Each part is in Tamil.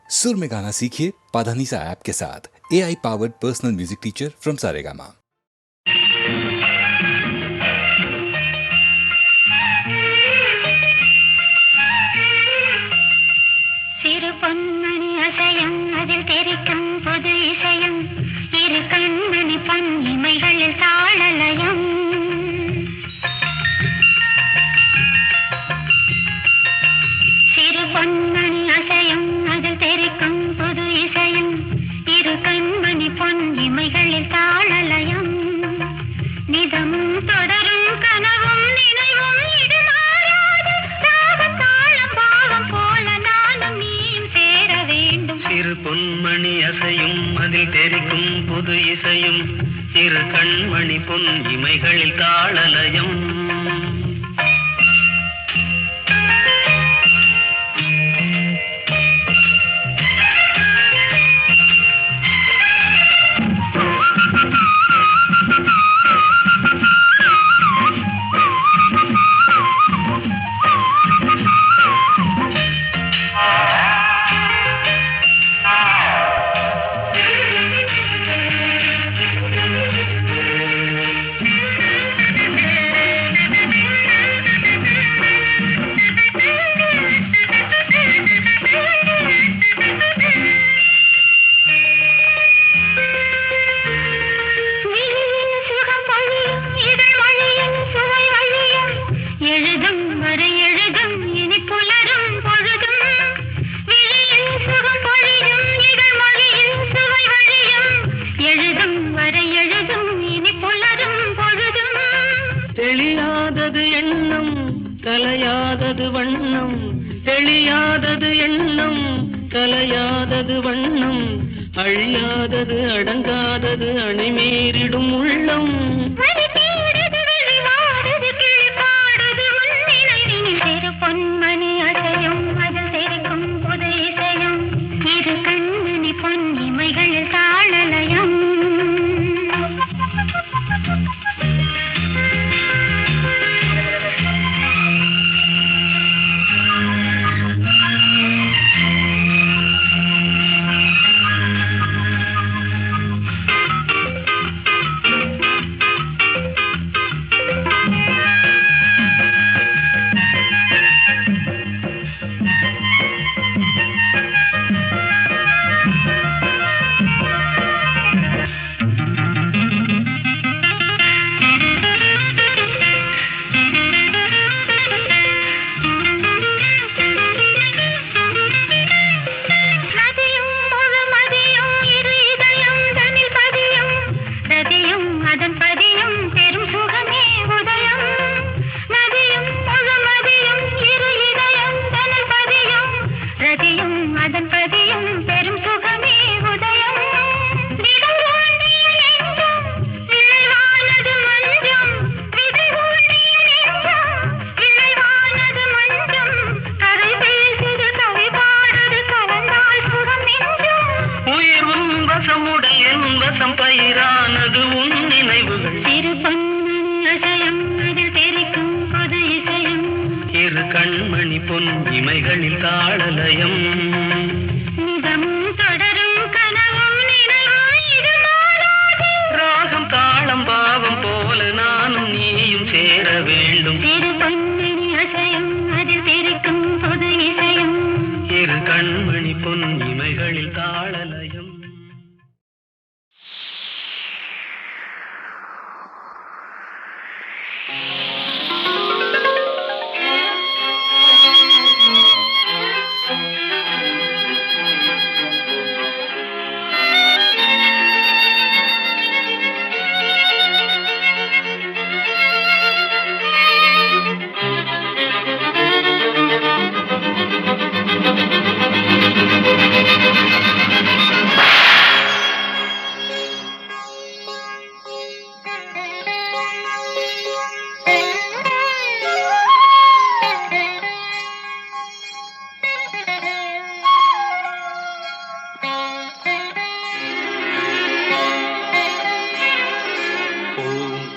सुर में गाना सीखिए पाधानीसा ऐप के साथ। AI powered personal music teacher from Saregama. சிறு பொன்மணி அசையும் அதில் தெரிக்கும் புது இசையும் இரு கண்மணி பொன் இமைகளில் தாளலயம். சிறு பொன்மணி அசையும் அதில் தெரிக்கும் புது இசையும் இரு கண்மணி பொன் இமைகளில் தாளலயம். நிதமும் தொடரும் கனவும் நினைவும் இது மாறாது ராகம் தாளம் பாவம் போல நானும் நீயும் சேர வேண்டும். சிறு பொன்மணி அசையும் அதில் தெரிக்கும் புது இசையும் இரு கண்மணி பொன் இமைகளில் தாளலயம். தெளியாதது எண்ணம் கலையாதது வண்ணம், தெளியாதது எண்ணம் கலையாதது வண்ணம், அழியாதது அடங்காதது அணைமீறிடும் உள்ளம். சிறு பொன்மணி அசையும் அதில் தெரிக்கும் புது இசையும் இரு கண்மணி பொன் இமைகளில் தாளலயம். பயிரானது உன் நினைவுகள். சிறு பொன்மணி அசையும் அதில் தெரிக்கும் புது இசையும் இரு கண்மணி பொன் இமைகளில் தாளலயம். நிதமும் தொடரும் கனவும் நினைவும் இது மாறாது ராகம் தாளம் பாவம் போல நானும் நீயும் சேர வேண்டும். சிறு பொன்மணி அசையும் அதில் தெரிக்கும் புது இசையும் இரு கண்மணி பொன் இமைகளில் தாளலயம்.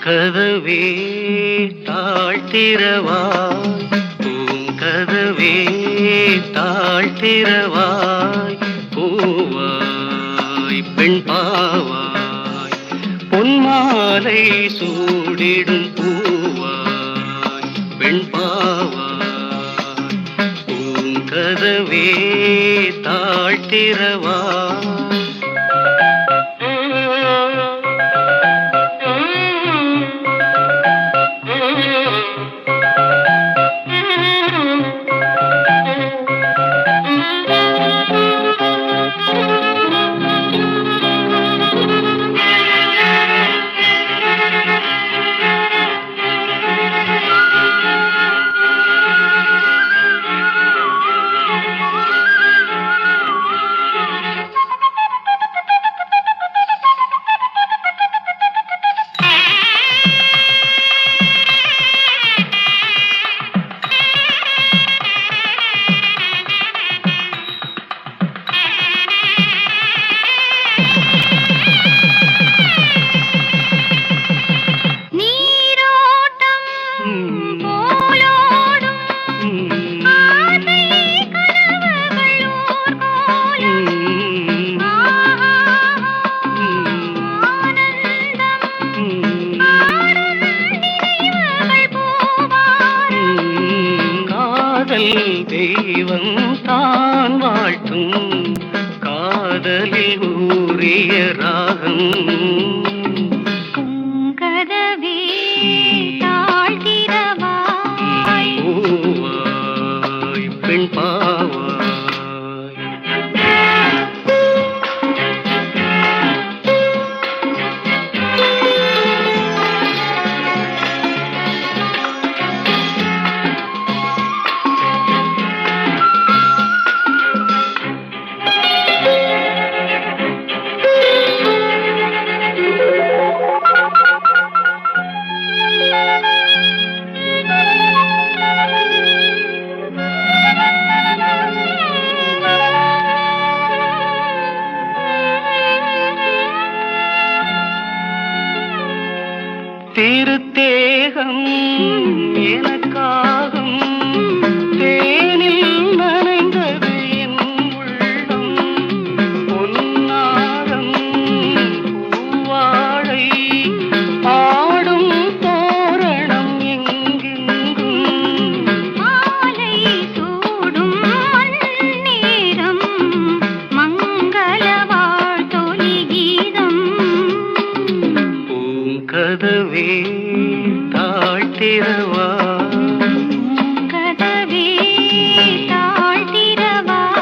கதவே தாழ்த்திரவாய், பூங்கதவே தாழ்த்திரவாய், மாலை சூடிடும் பூவாய் பெண் பாவாய் பூங்கதவே தாழ்த்திரவா தெய்வம் தான் வாழ்த்தும் காதலில் ஊறிய ராகம் கதவே தாழ்த்திரவாய் பூவாய் பெண் பாவாய் திருத்தேகம் எனக்காகும் தேனில் நனைந்தது என் உள்ளம் பொன்னாரம் பூவாழை ஆடும் தோரணம் எங்கெங்கும் மாலை சூடும் மண்ணீரம் மங்கள வாழ்த்தொலி கீதம் பூங்கதவே தாழ்த்திரவா கதவே தாழ்த்திரவாய்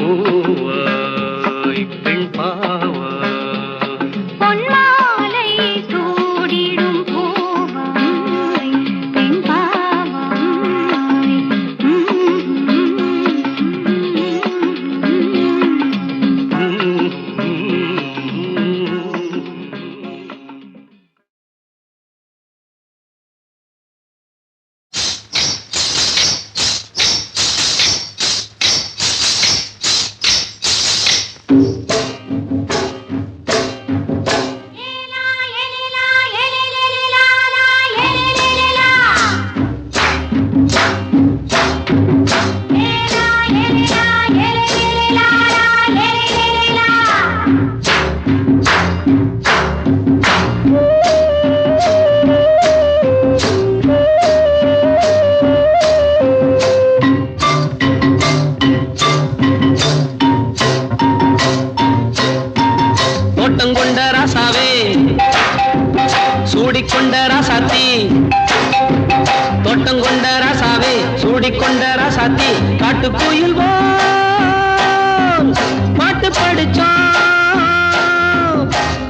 பூவாய் பெண் பாவாய் பொன்மாலை சூடிடும் பூவாய் பெண் பாவாய் தோட்டங்கொண்ட ராசாவே சூடிக்கொண்ட ராசாத்தி தோட்டங்கொண்ட ராசாவே சூடிக்கொண்ட ராசாத்தி காட்டுக்குயில் பாட்டு படிச்சோம்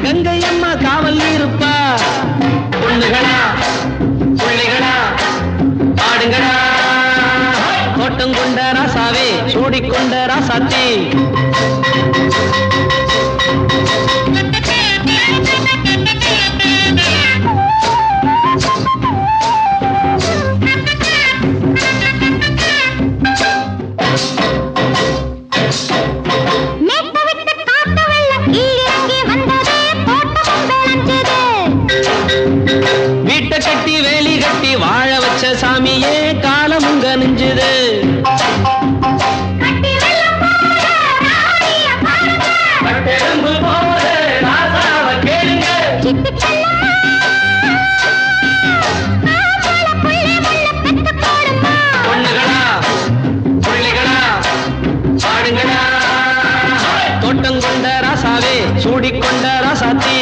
கங்கை அம்மா காவல் இருப்பா பொண்ணுகளா பிள்ளைகளா பாடுங்களா தோட்டங்கொண்ட ராசாவே சூடிக்கொண்ட ராசாத்தி வீட்டை கட்டி வேலி கட்டி வாழ வச்ச சாமியே காலமுங்க நெஞ்சுது ஆடுங்கடா தோட்டம் கொண்ட ராசாவே சூடிக்கொண்ட ராசாத்தி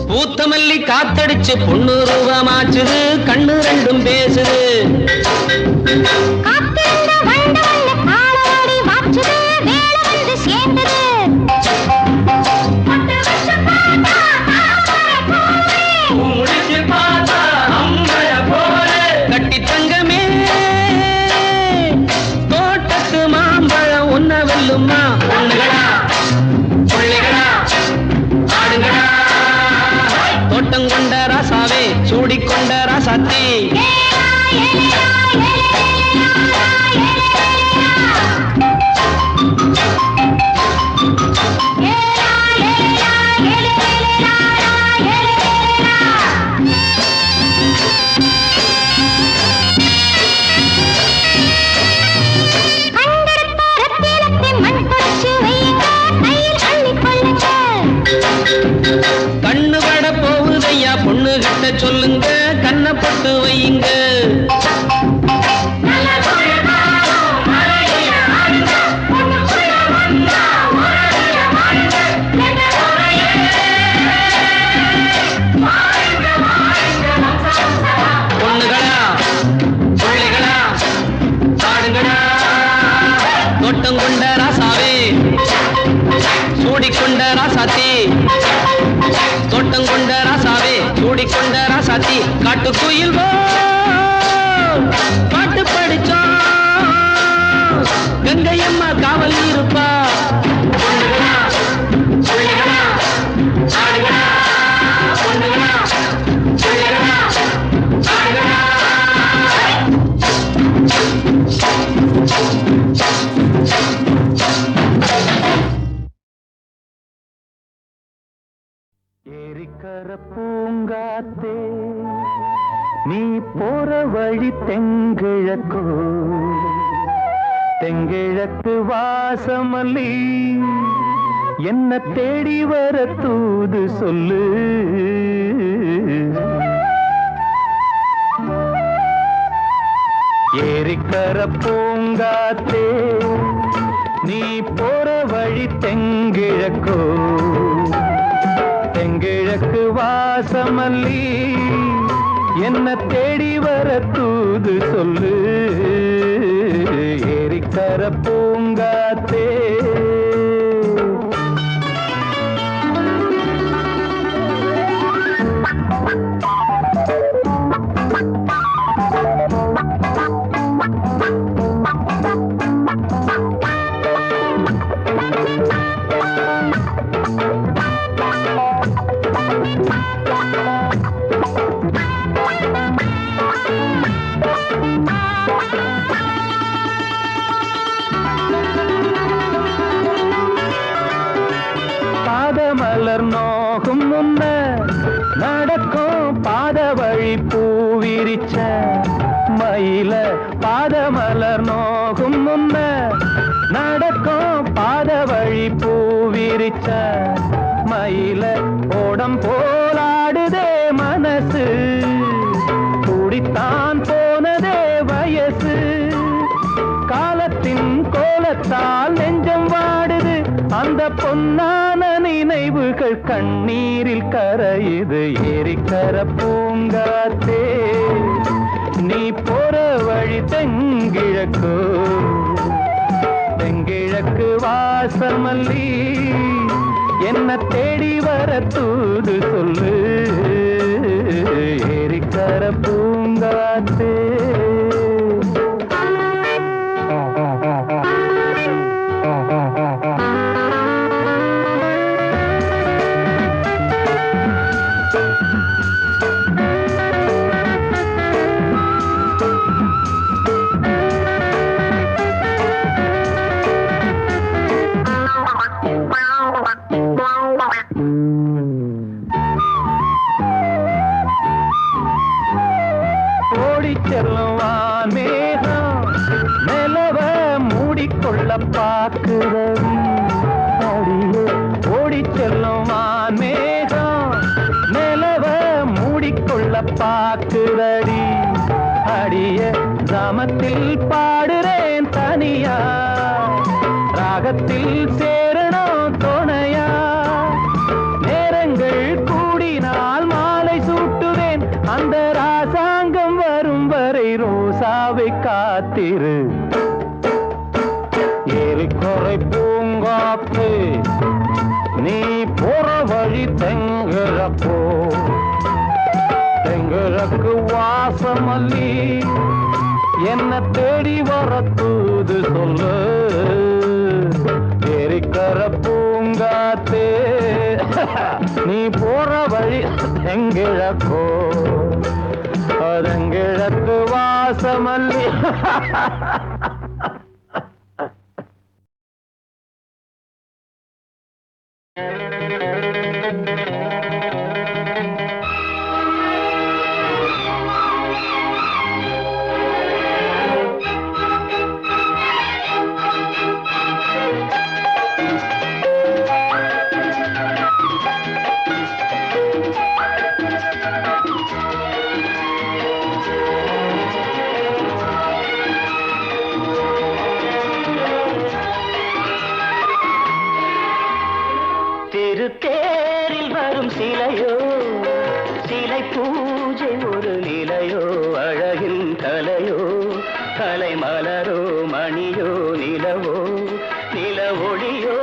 பூத்தமல்லி காத்தடிச்சு பொண்ணு ரூபமாச்சுது கண்ணு ரெண்டும் பேசுது கட்டி தங்கமே தோட்டத்து மாம்பழம் ஒன்ன வெல்லுமா பொண்ணுகளா பிள்ளைகளா ஆடுங்களா தோட்டம் கொண்ட ராசாவே சூடிக்கொண்ட ராசாத்தி கண்ணு பட போகுதையா பொண்ணு கிட்ட சொல்லுங்க கண்ணை பட்டு வையுங்க பொண்ணுகளா பிள்ளைகளா ஆடுங்களா தோட்டம் கொண்ட ராசாவே சூடிக்கொண்ட ராசாத்தி தோட்டம் கொண்ட ராசாவே சூடிக்கொண்ட ராசாத்தி காட்டுக்குயில் பாட்டு படிச்சோம் கங்கையம்மா காவல் இருப்பா பொண்ணுகளா பிள்ளைகளா ஆடுகளா பொண்ணுகளா பிள்ளைகளா ஆடுகளா ஏரிக்கர பூங்காத்தே நீ போற வழி தெங்கிழக்கோ தெங்கிழக்கு வாசமல்லி என்ன தேடி வர தூது சொல்லு ஏரிக்கர பூங்காத்தே நீ போற வழி தெங்கிழக்கோ தெங்கிழக்கு வாசமல்லி என்ன தேடி வர தூது சொல்லு ஏரிக்கர பூங்காத்தே பாதமலர் நோகும் முன்ன நடக்கும் பாத வழி பூவிரிச்ச மயில பாதமலர் நோகும் முன்ன நடக்கும் பாத வழி பூவிரிச்ச மயில ஓடம் போலாடுதே மனசு கூடித்தான் போனதே வயசு காலத்தின் கோலத்தால் நெஞ்சம் வாடுது அந்த பொன்னான நினைவுகள் கண்ணீரில் கரையுது ஏரிக்கர பூங்காத்தே நீ போற வழி தெங்கிழக்கு தெங்கிழக்கு வாசமல்லி என்ன தேடி வர தூது சொல்லு ஏரிக்கர பூங்காத்தே ஓடி செல்லும் பாக்குறவி அடியே ஓடி செல்லும் வான்மேகம் நிலவ மூடிக்கொள்ள பாக்குறடி அடிய கிராமத்தில் பாடுறேன் தனியா ராகத்தில் சேரணும் துணையா நேரங்கள் கூடினால் மாலை சூட்டுவேன் அந்த ராசாங்கம் வரும் வரை ரோசாவை காத்திரு ஏரிக்கரை பூங்காத்து நீ போற வழி தெங்கிழப்போ தெங்கிழக்கு வாசமல்லி என்ன தேடி வர தூது சொல்லு ஏரிக்கரை பூங்காத்து நீ போற வழி தெங்கிழக்கோ அதங்கிழக்கு வாசமல்லி திருத்தேரில் வரும் சிலையோ சிலை பூஜை ஒரு நிலையோ அழகின் கலையோ கலை மலரோ மணியோ நிலவோ நில ஒளியோ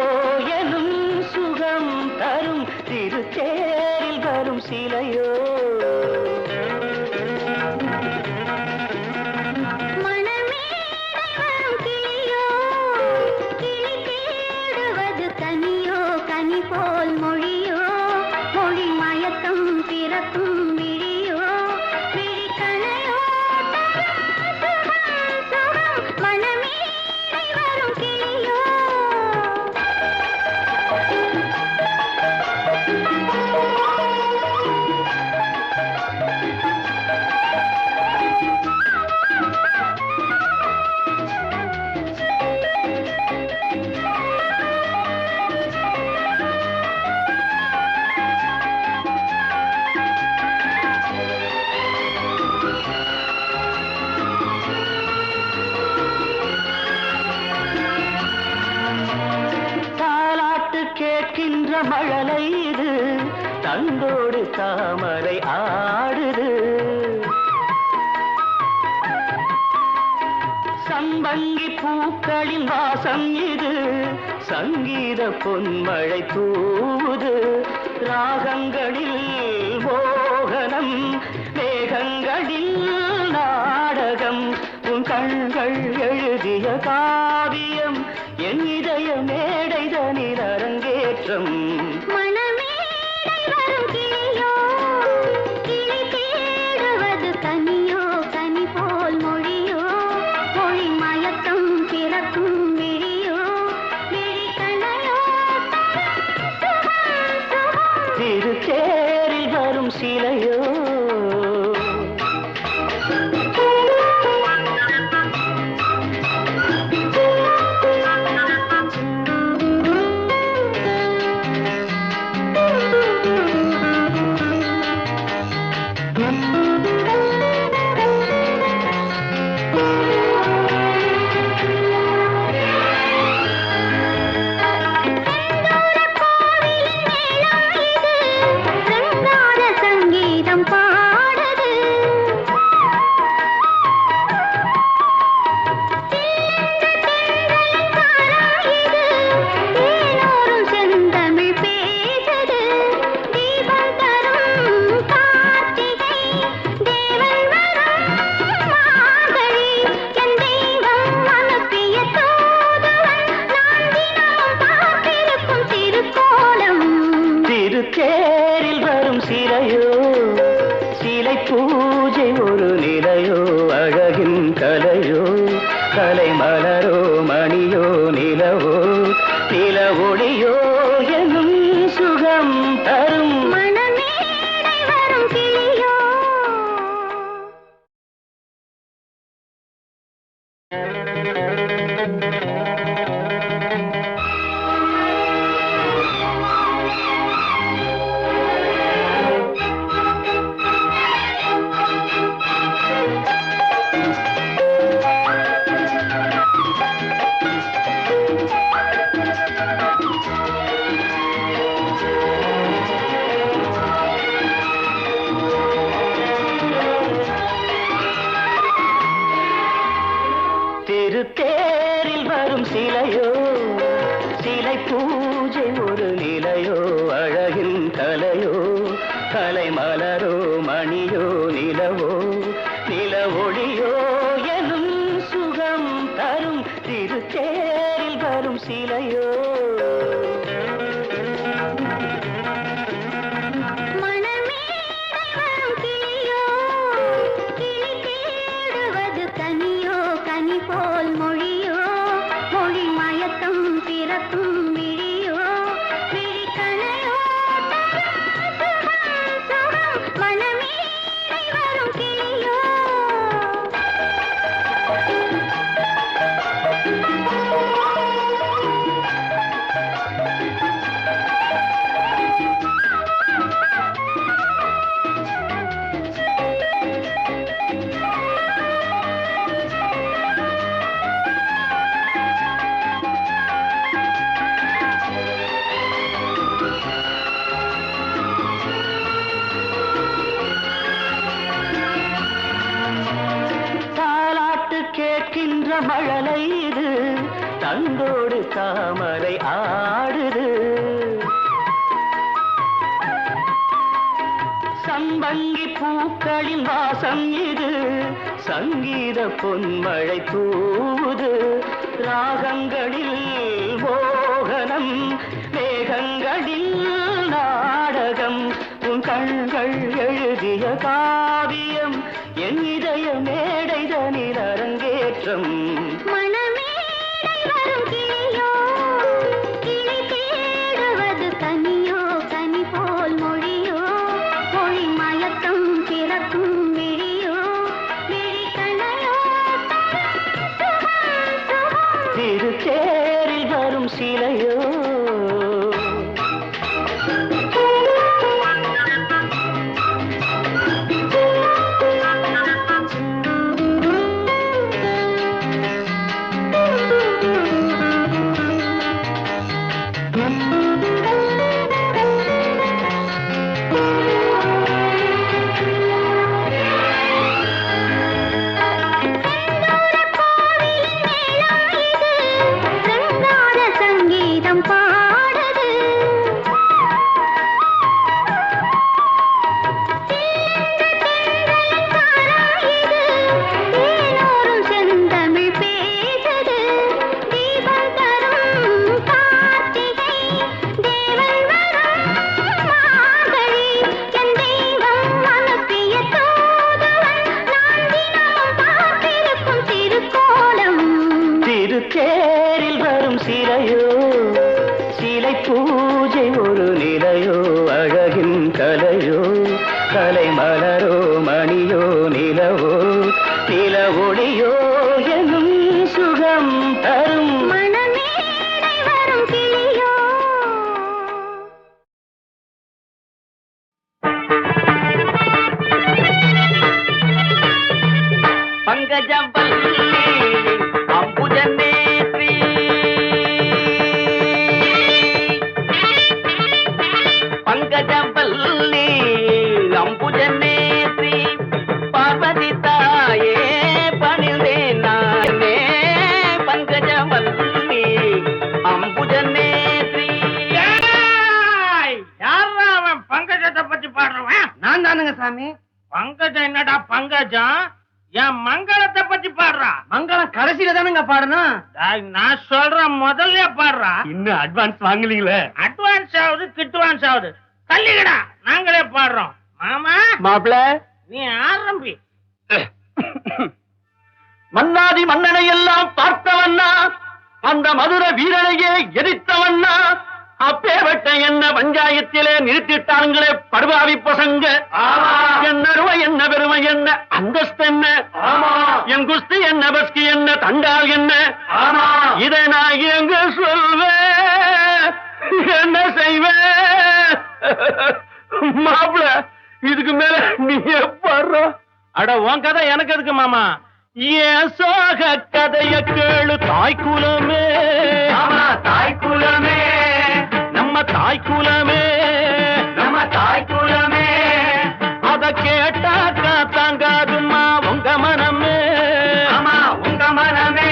எனும் சுகம் தரும் திருத்தேரில் வரும் சிலையோ கேட்கின்ற மழலை இது தந்தோடு தாமரை ஆடுது சம்பங்கி பூக்களின் வாசம் இது சங்கீத பொன்மழை தூவுது ராகங்களில் மோகனம் மேகங்களில் நாடகம் உன் கண்கள் எழுதிய காவியம் என் இதய மேடைதனில் அரங்கேற்றம் திருத்தேரில் வரும் சிலையோ திருத்தேரில் வரும் சிலையோ சிலை பூஜை ஒரு நிலையோ அழகின் கலையோ கலை மலரோ மணியோ நிலவோ நில ஒளியோ எனும் சுகம் தரும் மனமேடை வரும் கிளியோ திருத்தேரில் வரும் சிலையோ சிலை பூஜை ஒரு நிலையோ அழகின் கலையோ கலை மலரோ மணியோ நிலவோ நில ஒளியோ எனும் சுகம் தரும் திருத்தேரில் வரும் சிலையோ மழலை இது தந்தோடு தாமரை ஆடுது சம்பங்கி பூக்களின் வாசம் இது சங்கீத பொன்மழை தூவுது ராகங்களில் மோகனம் மேகங்களில் நாடகம் உன் கண்கள் எழுதிய காவியம் என் இதய மேடைதனில் அரங்கேற்றம் திருத்தேரில் வரும் சிலையோ திருத்தேரில் வரும் சிலையோ சிலை பூஜை ஒரு நிலையோ அழகின் கலையோ கலை மலரோ மணியோ நிலவோ நில ஒளியோ எனும் சுகம் தரும் மனமேடை வரும் கிளியோ பங்கஜவல்லி அம்புஜநேத்ரி பங்கஜவல்லி அம்புஜநேத்ரி பார்வதி தாயே பணிந்தேன் நானே பங்கஜவல்லி அம்புஜநேத்ரி. யாரா அவன் பங்கஜத்தை பத்தி பாடுறவன்? நான் தானுங்க சாமி. பங்கஜம் என்னடா பங்கஜம்? என் மங்களத்தை பத்தி பாடுறா. மங்களம் கடைசியில தானுங்க பாடணும். நான் சொல்றேன் முதல்ல பாடுறா. இன்னும் அட்வான்ஸ் வாங்கலீங்களே. அட்வான்ஸ் ஆகுது கிட்வான்ஸ் ஆகுது. தள்ளிக்கடா, நாங்களே பாடுறோம். மாமா மாப்பிள நீ ஆரம்பி. மன்னாதி மன்னனை எல்லாம் பார்த்தவண்ணா, அந்த மதுர வீரனையே எதிர்த்தவண்ணா, அப்பேவட்ட என்ன பஞ்சாயத்திலே நிறுத்திட்டாங்களே படுபாவி பசங்க. என்ன அருமை என்ன பெருமை என்ன அந்தஸ்து என்ன, என் குஸ்தி என்ன பஸ்கி என்ன தண்டால் என்ன, இதை நான் எங்க சொல்வேன் என்ன செய்வேன்? மாப்பிள இதுக்கு மேல நீ பாடுற. அட உன் கதை எனக்கு எதுக்கு மாமா? ஏன் சோக கதைய கேளு தாய்க்குலமே. தாய்க்குலமே நம்ம தாய்க்குலமே, நம்ம தாய்க்குலமே. அத கேட்டாக்கா தாங்காதுமா உங்க மனமே. ஆமா உங்க மனமே.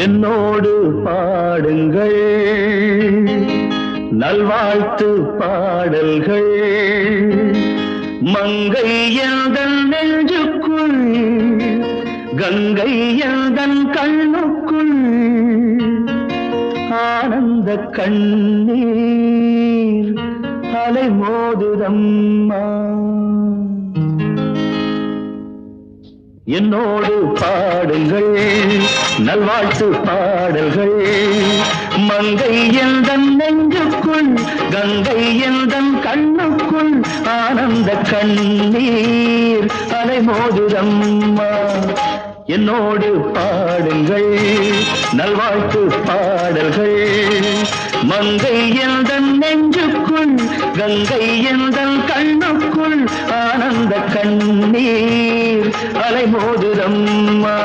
என்னோடு பாடுங்கள் நல்வாழ்த்து பாடல்கள் மங்கை எந்தன் நெஞ்சுக்குள் கங்கை எந்தன் கண்ணுக்குள் ஆனந்த கண்ணீர் அலை மோதுதம்மா என்னோடு பாடுங்கள் நல்வாழ்த்து பாடல்கள் மங்கை எந்தன் நெஞ்சுக்குள் கங்கை எந்தன் கண்ணுக்குள் ஆனந்த கண்ணீர் அலை மோதுதம்மா என்னோடு பாடுங்கள் நல்வாழ்த்து பாடல்கள் மங்கை எந்தன் நெஞ்சுக்குள் கங்கை எந்தன் கண்ணுக்குள் ஆனந்த கண்ணீர் அலை மோதுதம்மா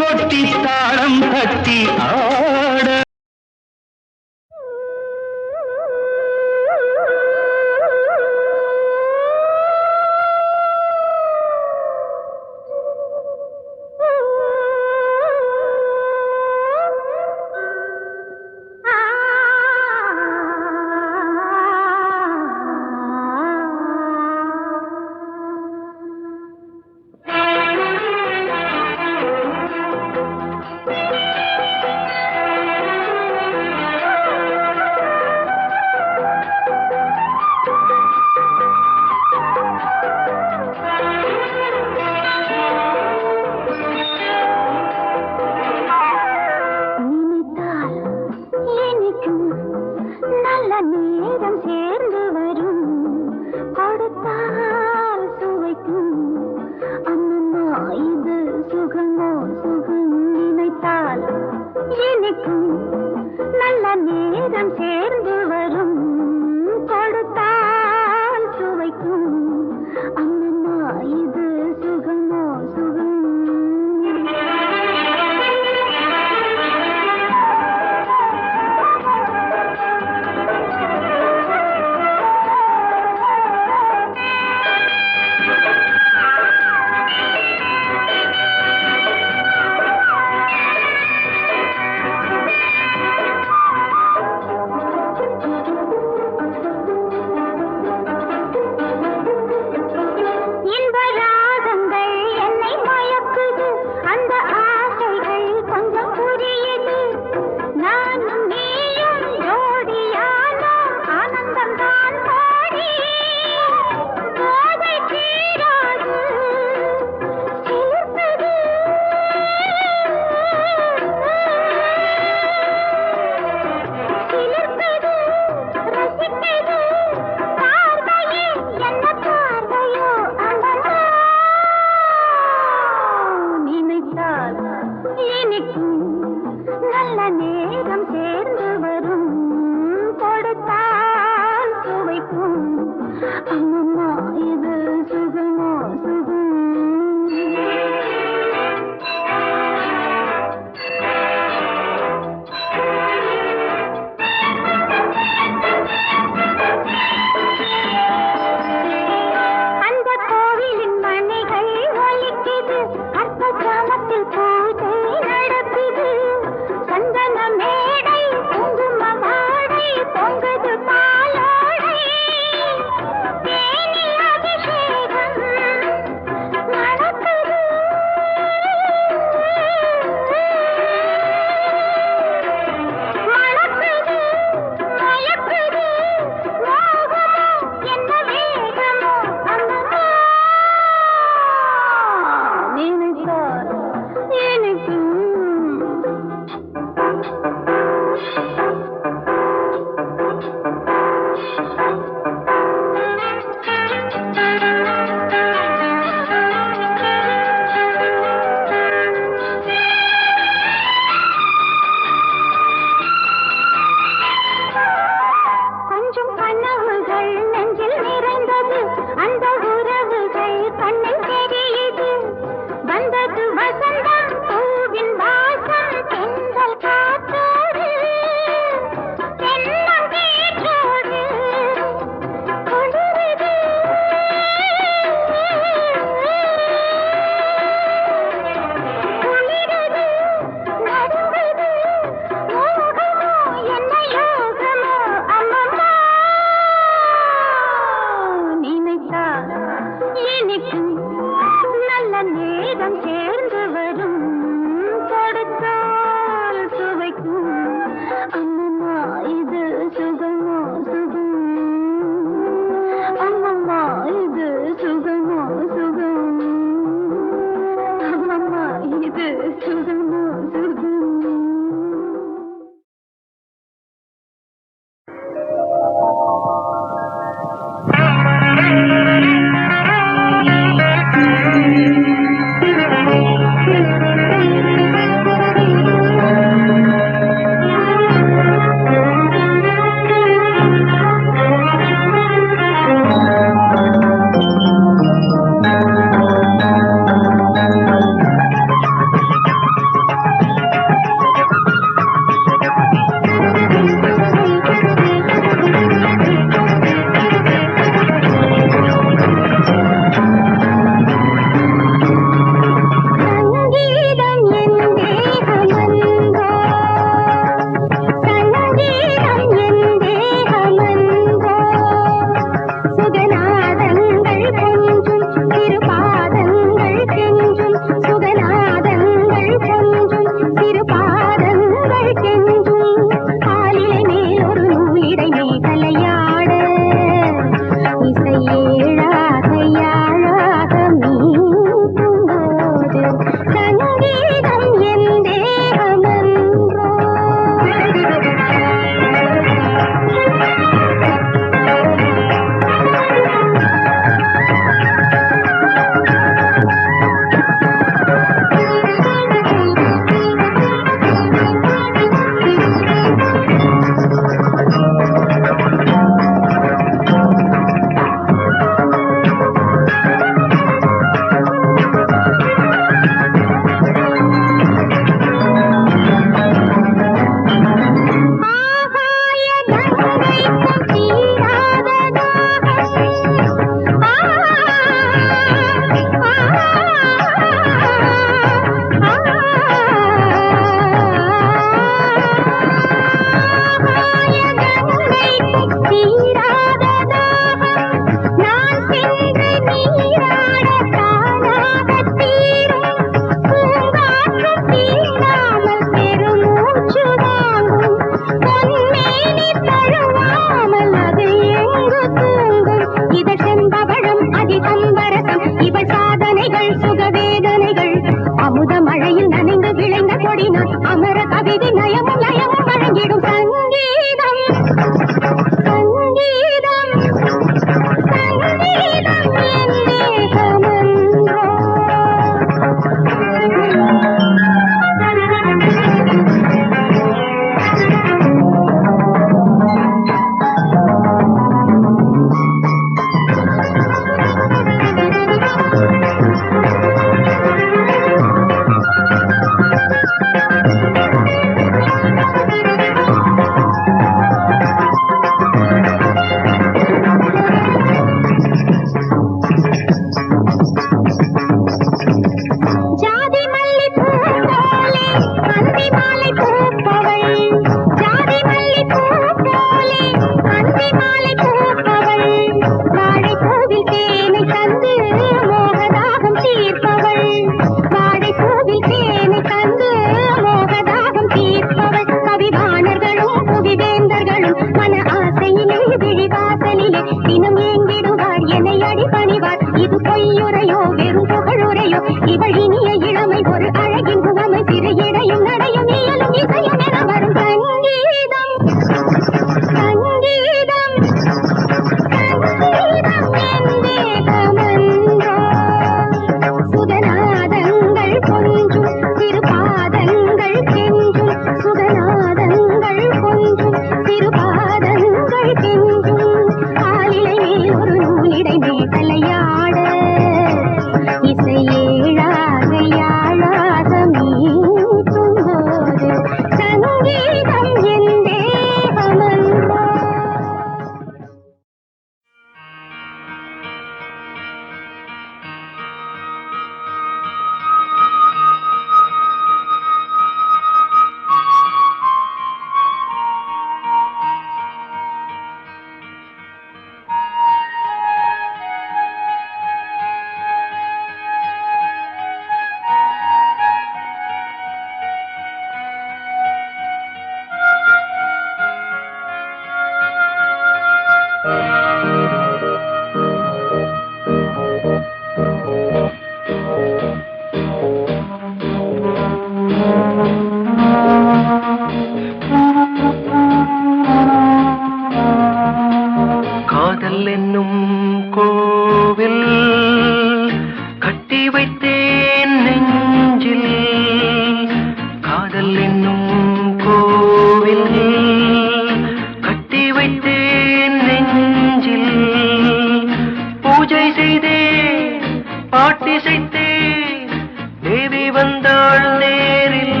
வந்தாள் நேரில்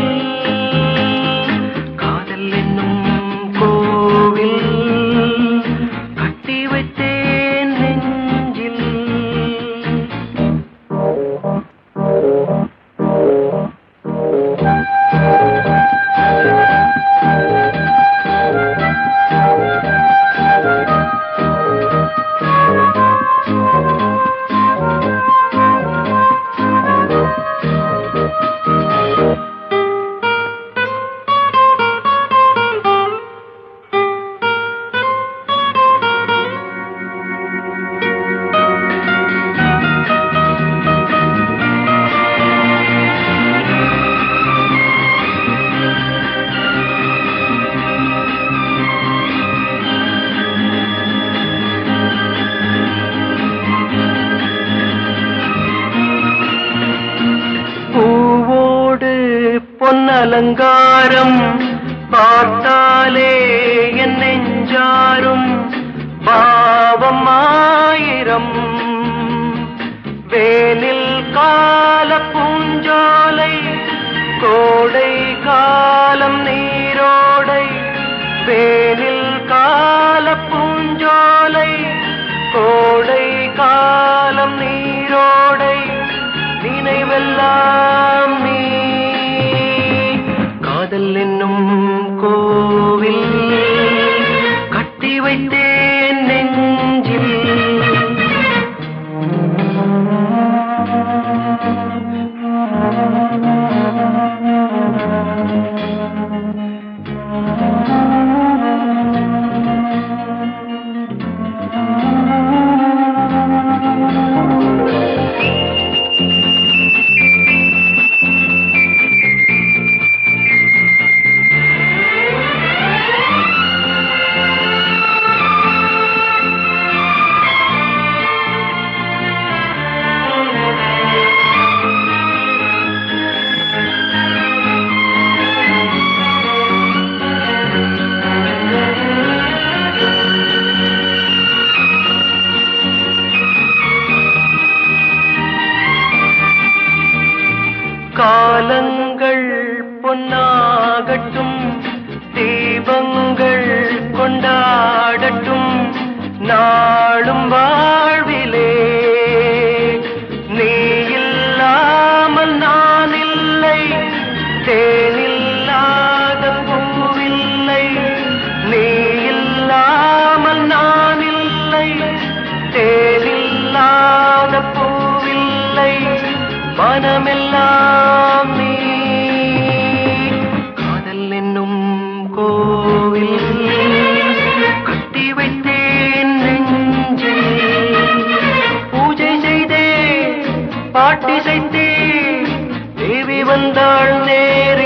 காதல் என்னும் கோவில் கட்டி வைத்தேன் நெஞ்சில். பொன்னலங்காரம் பார்த்தாலே என் நெஞ்சாரும் பாவம் ஆயிரம். வேனில் கால பூஞ்சோலை கோடை காலம் நீரோடை. வேனில் கால பூஞ்சோலை கோடை காலம் நீரோடை. நினைவெல்லாம் நீ காதல் என்னும் கோவில் கட்டி வைத்தேன் நெஞ்சில். காலங்கள் பொன்னாகட்டும் தீபங்கள் கொண்டாடட்டும் நாளும் வாழ்விலே. நீ இல்லாமல் நான் இல்லை தேனில்லாத பூவில்லை. நீ இல்லாமல் நான் இல்லை தேனில்லாத பூவில்லை. மனமெல்லாம் நீ காதல் என்னும் கோவில் கட்டி வைத்தேன் நெஞ்சில். பூஜை செய்தே பாட்டி செய்தே தேவி வந்தாள் நேரில்